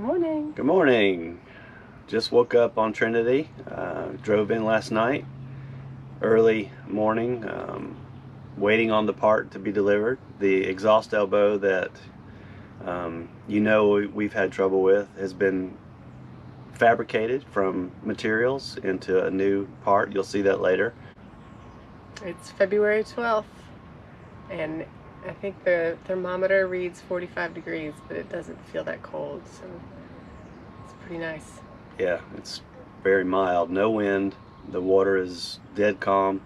Good morning. Good morning. Just woke up on Trinity. Drove in last night, early morning, waiting on the part to be delivered. The exhaust elbow that we've had trouble with has been fabricated from materials into a new part. You'll see that later. It's February 12th and I think the thermometer reads 45 degrees, but it doesn't feel that cold, so it's pretty nice. Yeah, it's very mild. No wind. The water is dead calm,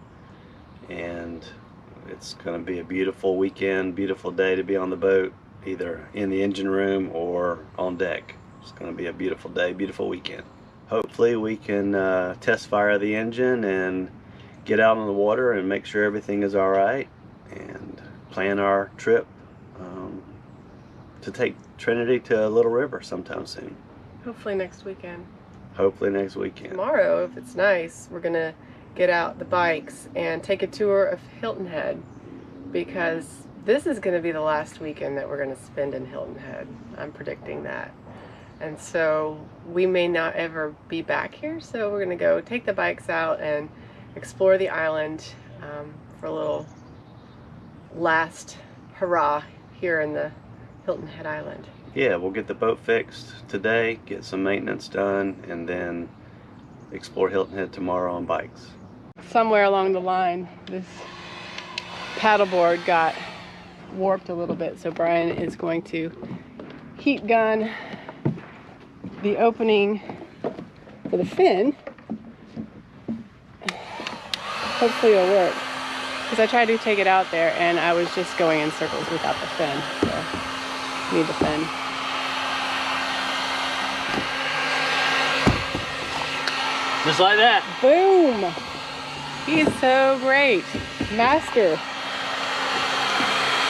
and it's going to be a beautiful weekend, beautiful day to be on the boat, either in the engine room or on deck. It's going to be a beautiful day, beautiful weekend. Hopefully we can test fire the engine and get out on the water and make sure everything is all right, and plan our trip to take Trinity to Little River sometime soon. Hopefully next weekend. Hopefully next weekend. Tomorrow, if it's nice, we're gonna get out the bikes and take a tour of Hilton Head, because this is gonna be the last weekend that we're gonna spend in Hilton Head. I'm predicting that. And so we may not ever be back here, so we're gonna go take the bikes out and explore the island for a little last hurrah here in the Hilton Head Island. Yeah, we'll get the boat fixed today, get some maintenance done, and then explore Hilton Head tomorrow on bikes. Somewhere along the line, this paddleboard got warped a little bit, so Brian is going to heat gun the opening for the fin. Hopefully it'll work, because I tried to take it out there and I was just going in circles without the fin, so need the fin. Just like that. Boom! He is so great. Master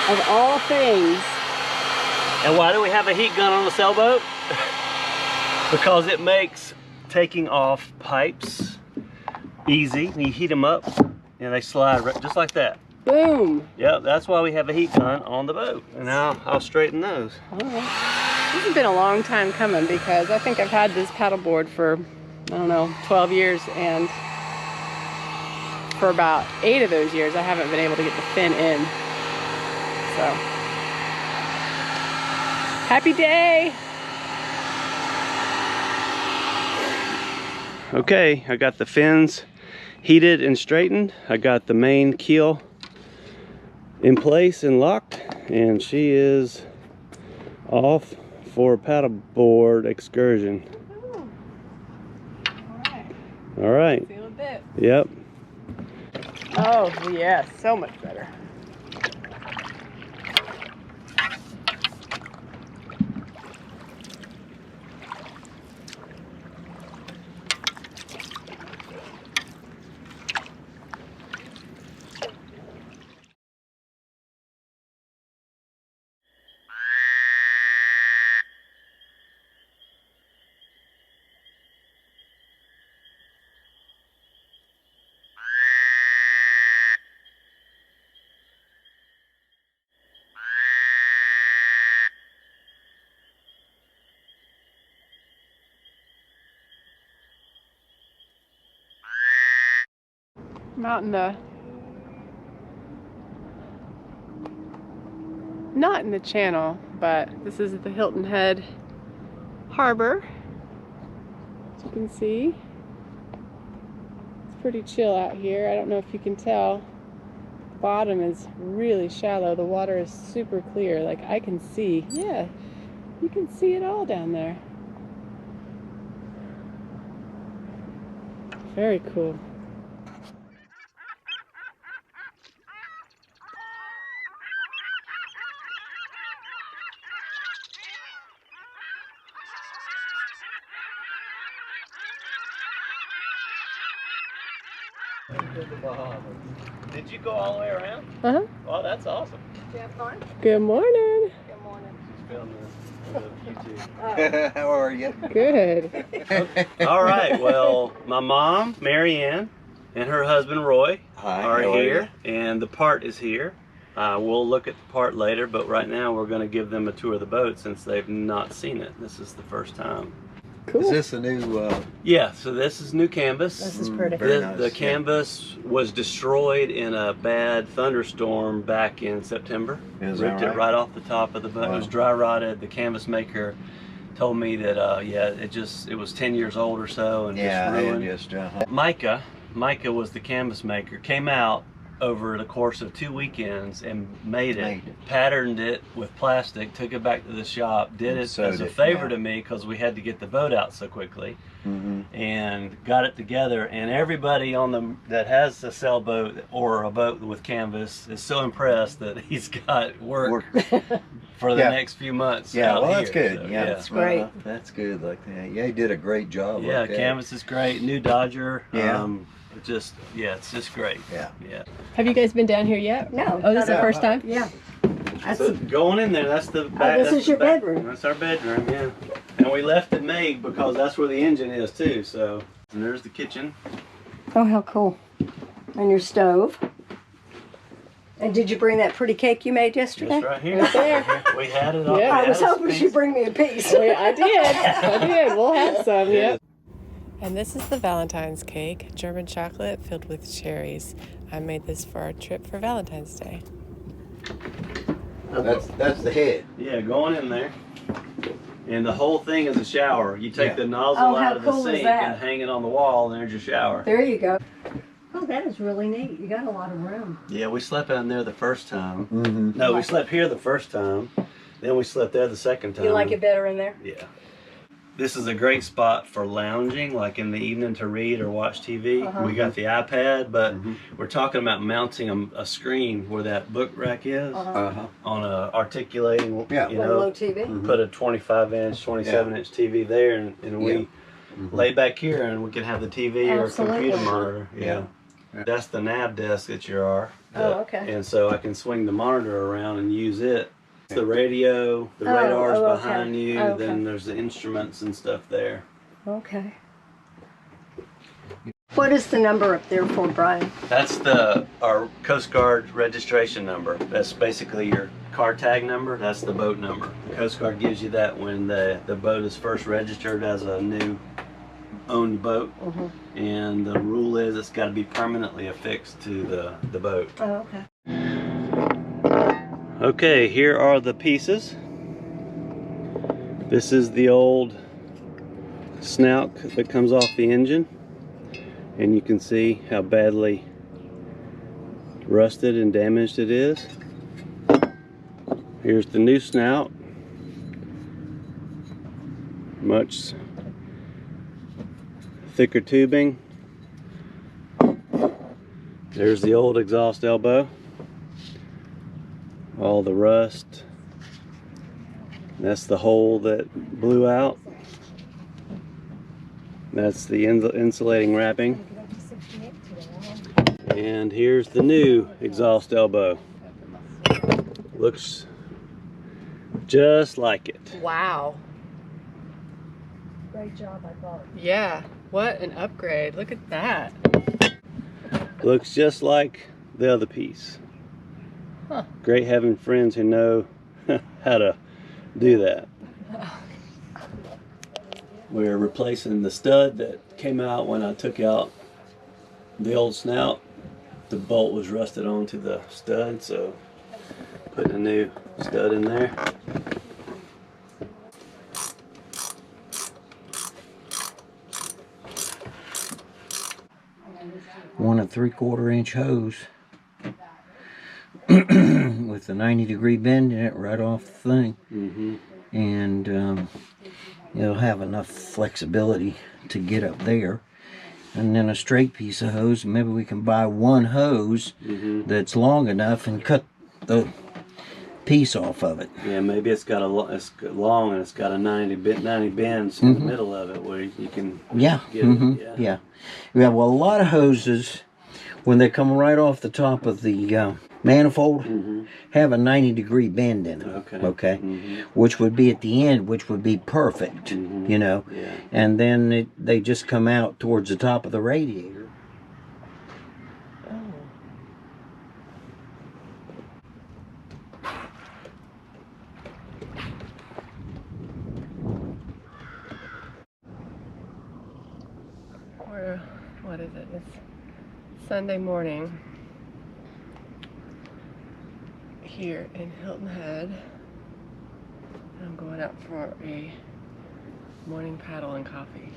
of all things. And why do we have a heat gun on the sailboat? Because it makes taking off pipes easy. You heat them up and they slide right, just like that. Boom! Yep, that's why we have a heat gun on the boat. And now I'll straighten those. All right. This has been a long time coming, because I think I've had this paddleboard for, I don't know, 12 years, and for about 8 of those years I haven't been able to get the fin in. So, happy day! Okay, I got the fins heated and straightened. I got the main keel in place and locked, and she is off for a paddleboard excursion. Ooh. All right. See you in a bit. Yep. Oh yes, so much better. I'm out in the, not in the channel, but this is the Hilton Head Harbor. As you can see, it's pretty chill out here. I don't know if you can tell, the bottom is really shallow. The water is super clear. Like, I can see, yeah, you can see it all down there. Very cool. Did you go all the way around? Uh-huh. Oh, that's awesome. You have fun? Good morning. Good morning. She's filming YouTube. How are you? Good. All right, well, my mom, Mary Ann, and her husband, Roy, Hi, are how are here, and the part is here. We'll look at the part later, but right now we're going to give them a tour of the boat since they've not seen it. This is the first time. Cool. Is this a new? Yeah, so this is new canvas. This is pretty. The canvas was destroyed in a bad thunderstorm back in September. Ripped it right off the top of the boat. Wow. It was dry rotted. The canvas maker told me that yeah, it was 10 years old or so and just ruined. Micah was the canvas maker. Came out over the course of 2 weekends and made it, patterned it with plastic, took it back to the shop, did it as a favor to me because we had to get the boat out so quickly, and got it together. And everybody on that has a sailboat or a boat with canvas is so impressed that he's got work for the next few months. Yeah, well, that's here. good. So, yeah, that's great. That's good. Like that. Yeah, he did a great job. Yeah, canvas is great. New Dodger. Yeah. It's just great. Yeah. Have you guys been down here yet? No. Oh, this is the first time? Yeah. So going in there, that's the back. This is your bedroom. That's our bedroom, yeah. And we left it made because that's where the engine is too. So, and there's the kitchen. Oh, how cool. And your stove. And did you bring that pretty cake you made yesterday? It's right here. Right there. We had it all. Yeah. I was hoping she'd bring me a piece. Oh, yeah, I did. We'll have some, yeah. And this is the Valentine's cake, German chocolate filled with cherries. I made this for our trip for Valentine's Day. That's the head. Yeah, going in there. And the whole thing is a shower. You take the nozzle out of the sink and hang it on the wall, and there's your shower. There you go. Oh, that is really neat. You got a lot of room. Yeah, we slept in there the first time. No, we slept here the first time. Then we slept there the second time. You like it better in there? Yeah. This is a great spot for lounging, like in the evening to read or watch TV. We got the iPad, but we're talking about mounting a screen where that book rack is on a articulating, you know, TV. Put a 25-inch, 27-inch TV there, and we lay back here and we can have the TV or computer monitor. Yeah. That's the nav desk that you are. Okay. And so I can swing the monitor around and use it. The radio, the radar's behind you, then there's the instruments and stuff there. Okay. What is the number up there for, Brian? That's our Coast Guard registration number. That's basically your car tag number. That's the boat number. The Coast Guard gives you that when the boat is first registered as a new owned boat. And the rule is it's got to be permanently affixed to the boat. Oh, okay. Okay, here are the pieces. This is the old snout that comes off the engine, and you can see how badly rusted and damaged it is. Here's the new snout, much thicker tubing. There's the old exhaust elbow, all the rust. That's the hole that blew out. That's the insulating wrapping. And here's the new exhaust elbow. Looks just like it. Wow. Great job, I thought. Yeah, what an upgrade. Look at that. Looks just like the other piece. Great having friends who know how to do that. We're replacing the stud that came out when I took out the old snout. The bolt was rusted onto the stud, so putting a new stud in there. 1 3/4 inch hose with a 90-degree bend in it right off the thing. And it'll have enough flexibility to get up there. And then a straight piece of hose. Maybe we can buy one hose that's long enough and cut the piece off of it. Yeah, maybe it's got it's long and it's got a 90 bends in the middle of it where you can get it. Yeah, well, a lot of hoses, when they come right off the top of the manifold, have a 90-degree bend in them. Okay. Which would be at the end, which would be perfect, you know. And then they just come out towards the top of the radiator. It's Sunday morning here in Hilton Head. I'm going out for a morning paddle and coffee.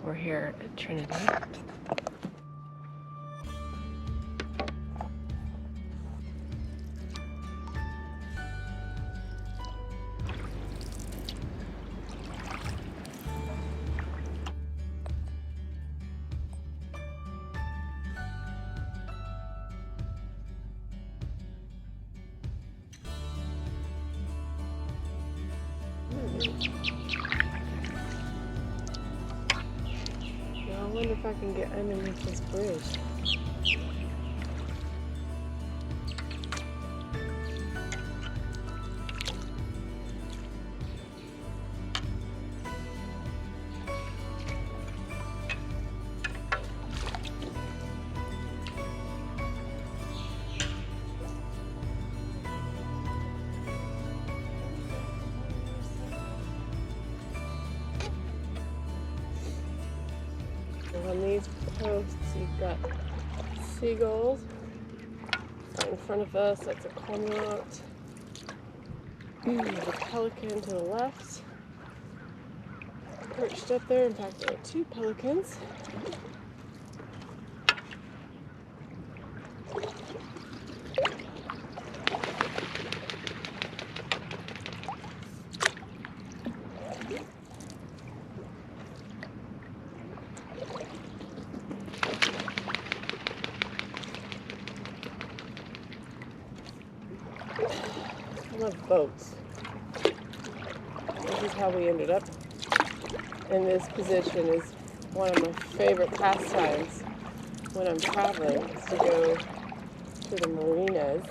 We're here at Trinity. Now I wonder if I can get underneath this bridge. On these posts, you've got seagulls. Right in front of us, that's a cormorant. There's a pelican to the left. Perched up there. In fact, there are two pelicans. I love boats. This is how we ended up in this position. Is one of my favorite pastimes when I'm traveling is to go to the marinas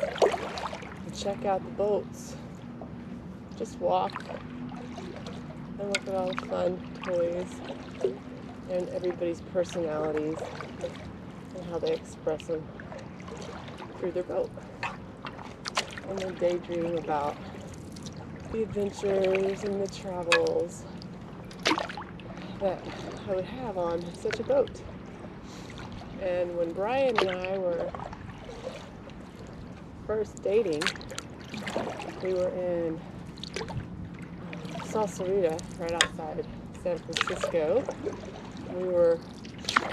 and check out the boats. Just walk and look at all the fun toys and everybody's personalities and how they express them through their boat. And then daydream about the adventures and the travels that I would have on such a boat. And when Brian and I were first dating, we were in Salsarita, right outside San Francisco. We were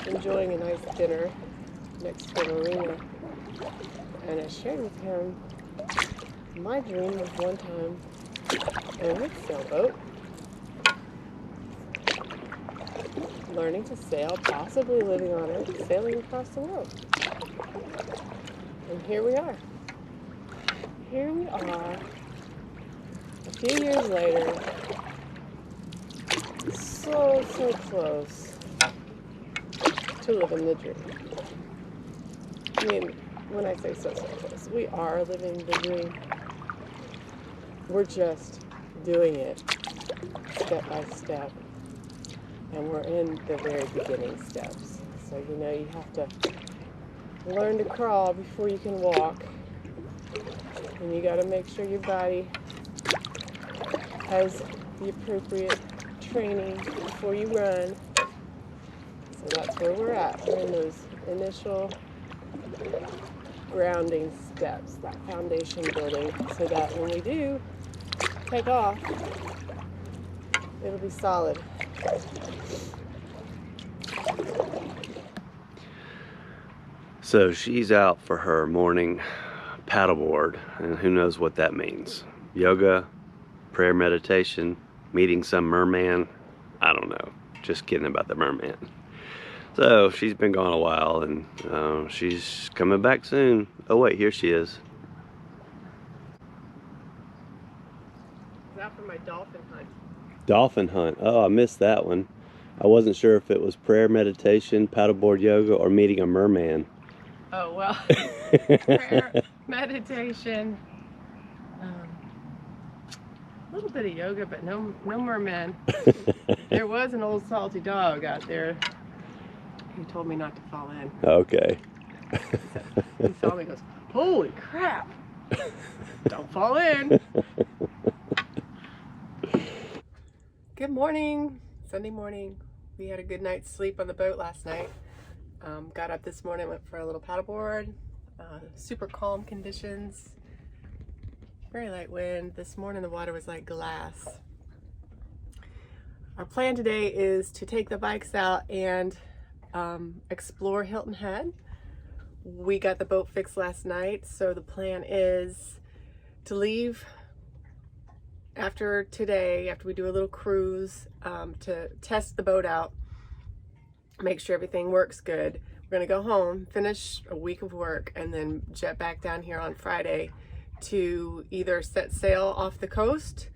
enjoying a nice dinner next to the marina, and I shared with him my dream was one time in a sailboat, learning to sail, possibly living on it, sailing across the world. And here we are. Here we are, a few years later, so close to living the dream. I mean, when I say so close, we are living the dream. We're just doing it step by step, and we're in the very beginning steps. So you know you have to learn to crawl before you can walk, and you got to make sure your body has the appropriate training before you run. So that's where we're at. We're in those initial grounding steps, that foundation building, so that when we do take off, it'll be solid. So she's out for her morning paddleboard, and who knows what that means. Yoga, prayer, meditation, meeting some merman. I don't know. Just kidding about the merman. So she's been gone a while, and she's coming back soon. Oh wait, here she is. It's out for my dolphin hunt. Dolphin hunt. Oh, I missed that one. I wasn't sure if it was prayer, meditation, paddleboard yoga, or meeting a merman. Oh, well, prayer, meditation, a little bit of yoga, but no merman. There was an old salty dog out there who told me not to fall in. Okay. He saw me and goes, holy crap, don't fall in. Good morning, Sunday morning. We had a good night's sleep on the boat last night. Got up this morning, went for a little paddleboard. Super calm conditions. Very light wind. This morning the water was like glass. Our plan today is to take the bikes out and explore Hilton Head. We got the boat fixed last night, so the plan is to leave after today, after we do a little cruise, to test the boat out, make sure everything works good. We're gonna go home, finish a week of work, and then jet back down here on Friday to either set sail off the coast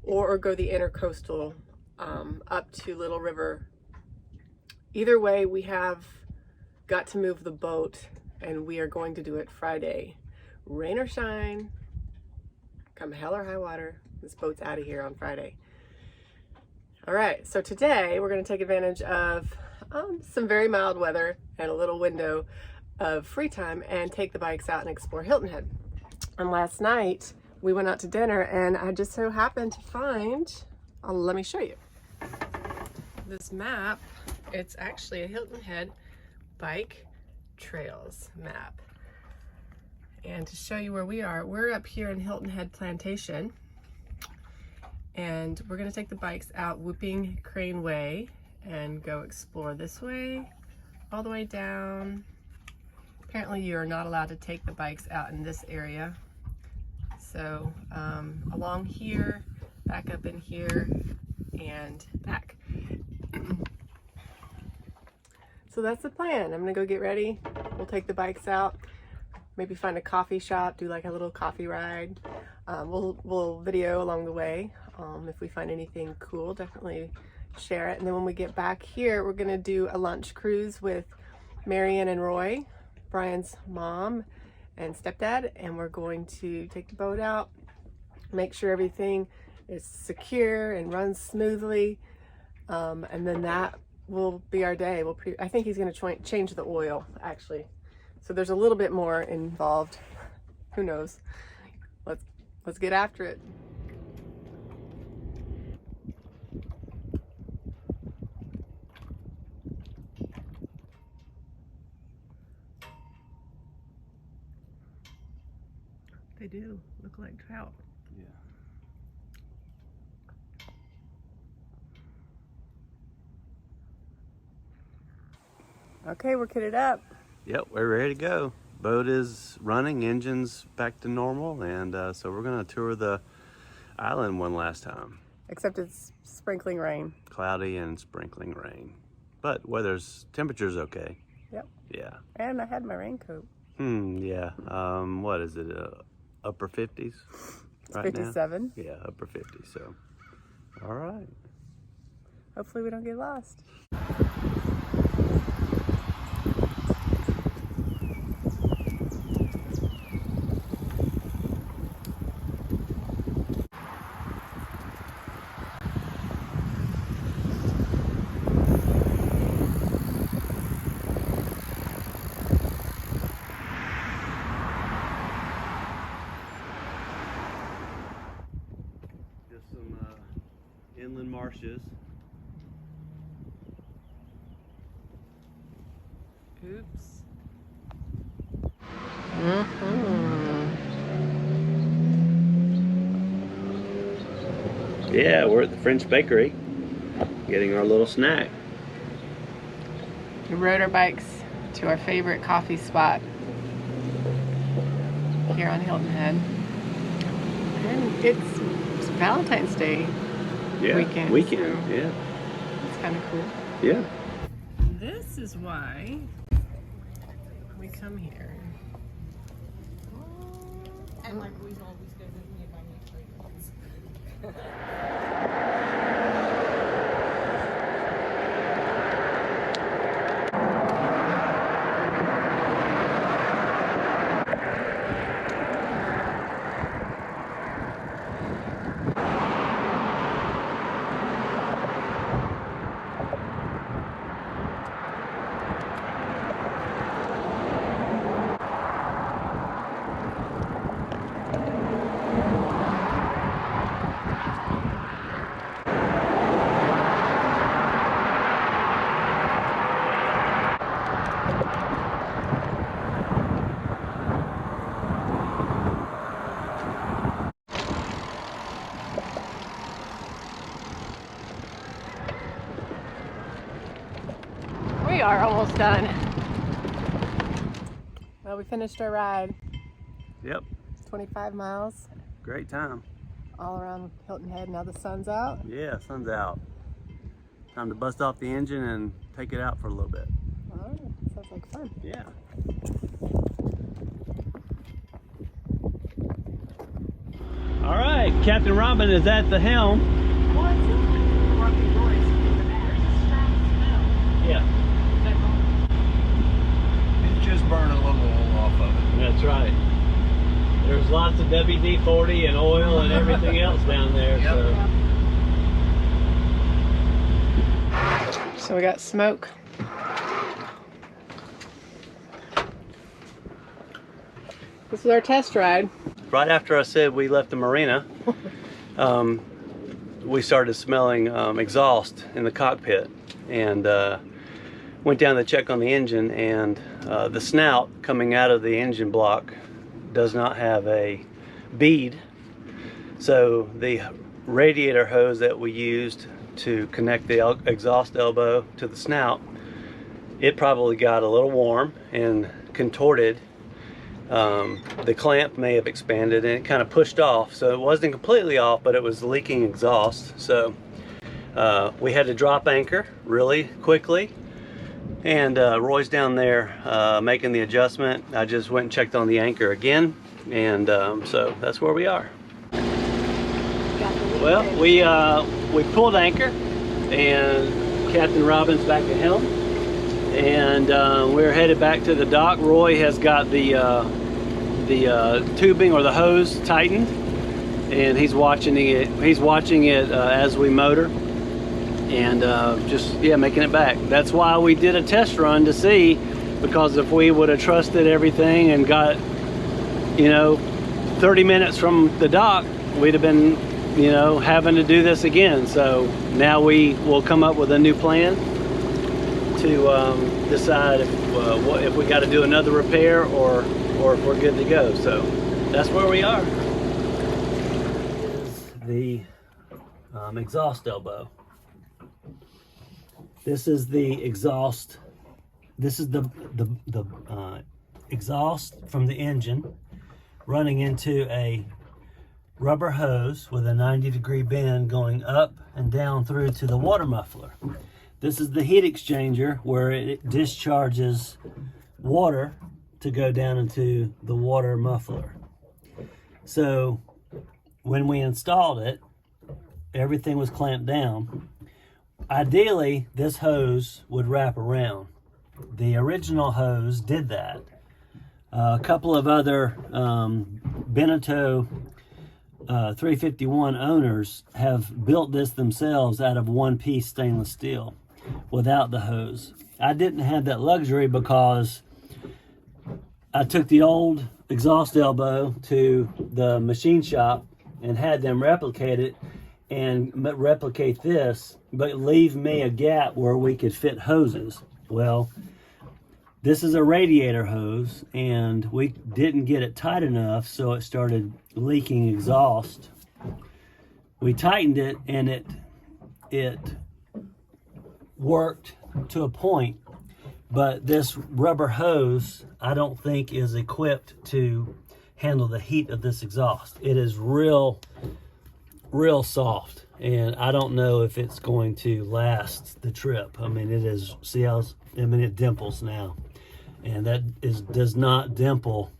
or go the intercoastal up to Little River. Either way, we have got to move the boat, and we are going to do it Friday. Rain or shine, come hell or high water, this boat's out of here on Friday. All right, so today we're going to take advantage of some very mild weather and a little window of free time and take the bikes out and explore Hilton Head. And last night we went out to dinner, and I just so happened to find, let me show you this map. It's actually a Hilton Head bike trails map. And to show you where we are, we're up here in Hilton Head Plantation, and we're going to take the bikes out Whooping Crane Way and go explore this way all the way down. Apparently you're not allowed to take the bikes out in this area, so along here, back up in here, and back. So that's the plan. I'm gonna go get ready. We'll take the bikes out, maybe find a coffee shop, do like a little coffee ride. We'll video along the way. If we find anything cool, definitely share it. And then when we get back here, we're gonna do a lunch cruise with Marion and Roy, Brian's mom and stepdad, and we're going to take the boat out, make sure everything is secure and runs smoothly, and then that will be our day. I think he's going to change the oil, actually. So there's a little bit more involved. Who knows? Let's get after it. They do look like trout. Yeah. Okay, we're kitted up. Yep, we're ready to go. Boat is running, engines back to normal, and so we're gonna tour the island one last time. Except it's sprinkling rain. Cloudy and sprinkling rain, but temperature's okay. Yep. Yeah. And I had my raincoat. Yeah. What is it? Upper 50s right 57. now? Yeah, upper 50s. So, all right. Hopefully we don't get lost. Just some inland marshes. Oops. Yeah, we're at the French Bakery getting our little snack. We rode our bikes to our favorite coffee spot here on Hilton Head. And it's Valentine's Day weekend. So yeah. it's kind of cool. Yeah. This is why we come here. And like we've always been with me by me free. are almost done. Well, we finished our ride. Yep. 25 miles. Great time. All around Hilton Head. Now the sun's out. Yeah, sun's out. Time to bust off the engine and take it out for a little bit. All right. Sounds like fun. Yeah. All right, Captain Robin is at the helm. Yeah. It's just burning a little oil off of it. That's right. There's lots of WD-40 and oil and everything else down there. Yep. So we got smoke. This is our test ride. Right after I said we left the marina, we started smelling exhaust in the cockpit, and went down to check on the engine, and the snout coming out of the engine block does not have a bead. So the radiator hose that we used to connect the exhaust elbow to the snout, it probably got a little warm and contorted. The clamp may have expanded and it kind of pushed off, so it wasn't completely off, but it was leaking exhaust. So we had to drop anchor really quickly, and Roy's down there making the adjustment. I just went and checked on the anchor again, and so that's where we are. Well, we pulled anchor, and Captain Robin's back at helm, and we're headed back to the dock. Roy has got the tubing or the hose tightened, and he's watching it. He's watching it as we motor, and just making it back. That's why we did a test run to see, because if we would have trusted everything and got 30 minutes from the dock, we'd have been having to do this again. So now we will come up with a new plan to decide if we got to do another repair or if we're good to go. So that's where we are. Is the exhaust elbow. This is the exhaust. This is the exhaust from the engine running into a rubber hose with a 90-degree bend going up and down through to the water muffler. This is the heat exchanger where it discharges water to go down into the water muffler. So when we installed it, everything was clamped down. Ideally, this hose would wrap around. The original hose did that. A couple of other Beneteau 351 owners have built this themselves out of one-piece stainless steel without the hose. I didn't have that luxury because I took the old exhaust elbow to the machine shop and had them replicate it and replicate this, but leave me a gap where we could fit hoses. Well, this is a radiator hose, and we didn't get it tight enough, so it started leaking exhaust. We tightened it, and it worked to a point, but this rubber hose I don't think is equipped to handle the heat of this exhaust. It is real soft, and I don't know if it's going to last the trip. I mean, it is, see how, it dimples now, and that does not dimple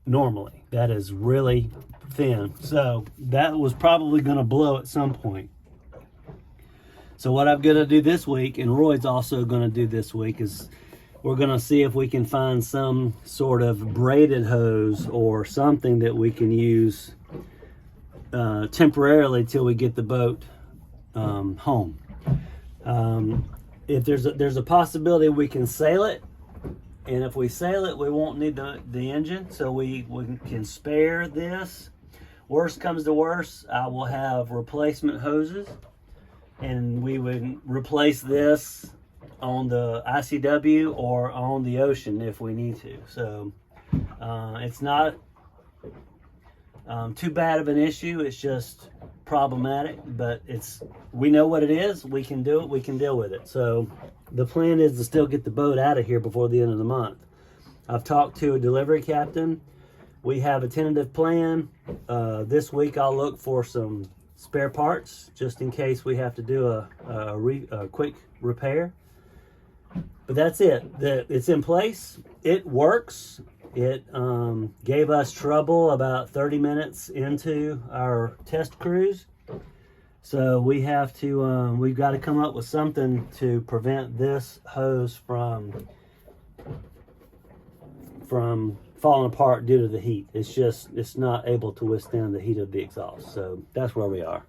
normally. That is really thin, so that was probably going to blow at some point. So what I'm going to do this week, and Roy's also going to do this week, is we're going to see if we can find some sort of braided hose or something that we can use temporarily till we get the boat home. If there's a possibility we can sail it, and if we sail it, we won't need the engine, so we can spare this. Worst comes to worst, I will have replacement hoses, and we would replace this on the ICW or on the ocean if we need to. So it's not too bad of an issue. It's just problematic, but we know what it is. We can do it. We can deal with it. So the plan is to still get the boat out of here before the end of the month. I've talked to a delivery captain. We have a tentative plan. This week I'll look for some spare parts just in case we have to do a quick repair. But that's it. It's in place. It works. It gave us trouble about 30 minutes into our test cruise. So we have to, we've got to come up with something to prevent this hose from falling apart due to the heat. It's not able to withstand the heat of the exhaust. So that's where we are.